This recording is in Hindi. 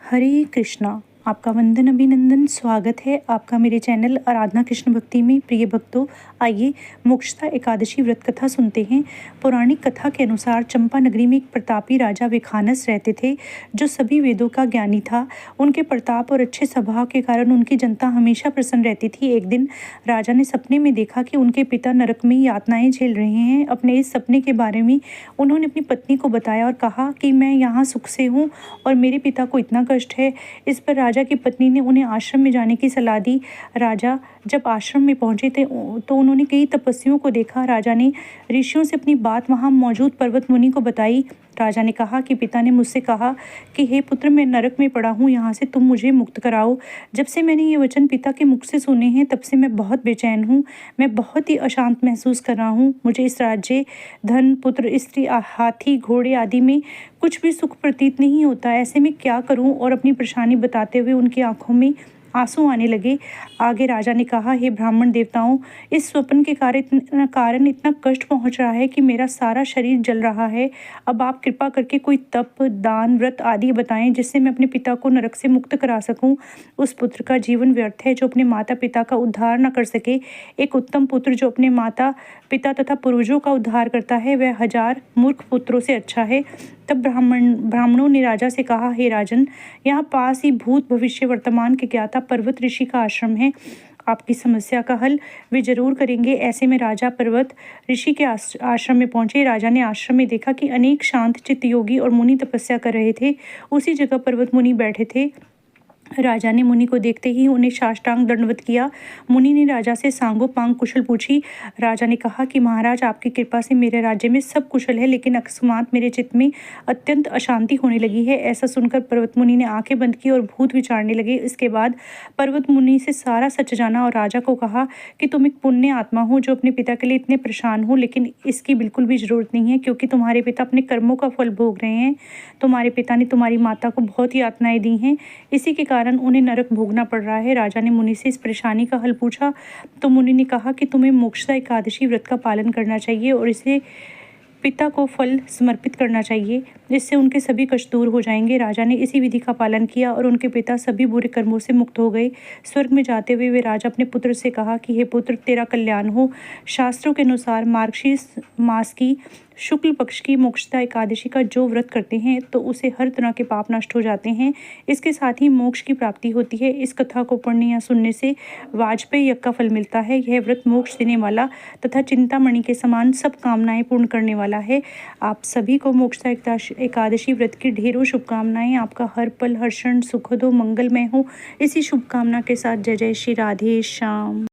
हरे कृष्णा। आपका वंदन अभिनंदन स्वागत है आपका मेरे चैनल आराधना कृष्ण भक्ति में। प्रिय भक्तों, आइए मोक्षदा एकादशी व्रत कथा सुनते हैं। पौराणिक कथा के अनुसार चंपा नगरी में एक प्रतापी राजा विखानस रहते थे, जो सभी वेदों का ज्ञानी था। उनके प्रताप और अच्छे स्वभाव के कारण उनकी जनता हमेशा प्रसन्न रहती थी। एक दिन राजा ने सपने में देखा कि उनके पिता नरक में यातनाएं झेल रहे हैं। अपने इस सपने के बारे में उन्होंने अपनी पत्नी को बताया और कहा कि मैं यहाँ सुख से हूँ और मेरे पिता को इतना कष्ट है। इस पर राजा की पत्नी ने उन्हें आश्रम में जाने की सलाह दी। राजा जब आश्रम में पहुंचे थे तो उन्होंने कई तपस्वियों को देखा। राजा ने ऋषियों से अपनी बात वहां मौजूद पर्वत मुनि को बताई। राजा ने कहा कि पिता ने मुझसे कहा कि हे पुत्र, मैं नरक में पड़ा हूँ, यहाँ से तुम मुझे मुक्त कराओ। जब से मैंने ये वचन पिता के मुख से सुने हैं तब से मैं बहुत बेचैन हूँ। मैं बहुत ही अशांत महसूस कर रहा हूँ। मुझे इस राज्य, धन, पुत्र, स्त्री, हाथी, घोड़े आदि में कुछ भी सुख प्रतीत नहीं होता। ऐसे में क्या करूँ? और अपनी परेशानी बताते हुए उनकी आंखों में आंसू आने लगे। आगे राजा ने कहा, हे ब्राह्मण देवताओं, इस स्वप्न के कारण इतना कष्ट पहुंच रहा है कि मेरा सारा शरीर जल रहा है। अब आप कृपा करके कोई तप, दान, व्रत आदि बताएं जिससे मैं अपने पिता को नरक से मुक्त करा सकूं। उस पुत्र का जीवन व्यर्थ है जो अपने माता पिता का उद्धार न कर सके। एक उत्तम पुत्र जो अपने माता पिता तथा पूर्वजों का उद्धार करता है, वह 1000 मूर्ख पुत्रों से अच्छा है। तब ब्राह्मणों ने राजा से कहा, हे राजन, यहाँ पास ही भूत, भविष्य, वर्तमान के ज्ञाता पर्वत ऋषि का आश्रम है। आपकी समस्या का हल वे जरूर करेंगे। ऐसे में राजा पर्वत ऋषि के आश्रम में पहुंचे। राजा ने आश्रम में देखा कि अनेक शांत चित्त योगी और मुनि तपस्या कर रहे थे। उसी जगह पर्वत मुनि बैठे थे। राजा ने मुनि को देखते ही उन्हें साष्टांग दंडवत किया। मुनि ने राजा से सांगोपांग कुशल पूछी। राजा ने कहा कि महाराज, आपकी कृपा से मेरे राज्य में सब कुशल है, लेकिन अकस्मात मेरे चित्त में अत्यंत अशांति होने लगी है। ऐसा सुनकर पर्वत मुनि ने आंखें बंद की और भूत विचारने लगे। इसके बाद पर्वत मुनि से सारा सच जाना और राजा को कहा कि तुम एक पुण्य आत्मा हो जो अपने पिता के लिए इतने परेशान हो, लेकिन इसकी बिल्कुल भी जरूरत नहीं है, क्योंकि तुम्हारे पिता अपने कर्मों का फल भोग रहे हैं। तुम्हारे पिता ने तुम्हारी माता को बहुत ही यातनाएं दी हैं, इसी के कारण उन्हें नरक भोगना पड़ रहा है। राजा ने मुनि से इस परेशानी का हल पूछा तो मुनि ने कहा कि तुम्हें मोक्षदा एकादशी व्रत का पालन करना चाहिए और इसे पिता को फल समर्पित करना चाहिए। इससे उनके सभी कष्ट दूर हो जाएंगे। राजा ने इसी विधि का पालन किया और उनके पिता सभी बुरे कर्मों से मुक्त हो गए। स्वर्ग में जाते हुए वे राजा अपने पुत्र से कहा कि हे पुत्र, तेरा कल्याण हो। शास्त्रों के अनुसार मार्गशीर्ष मास की शुक्ल पक्ष की मोक्षदा एकादशी का जो व्रत करते हैं तो उसे हर तरह के पाप नष्ट हो जाते हैं। इसके साथ ही मोक्ष की प्राप्ति होती है। इस कथा को पढ़ने या सुनने से वाजपेयी यज्ञ का फल मिलता है। यह व्रत मोक्ष देने वाला तथा चिंतामणि के समान सब कामनाएं पूर्ण करने वाला है। आप सभी को मोक्षदा एकादशी व्रत की ढेरों शुभकामनाएं। आपका हर पल हर क्षण सुखद हो, मंगलमय हो। इसी शुभकामना के साथ जय जय श्री राधे श्याम।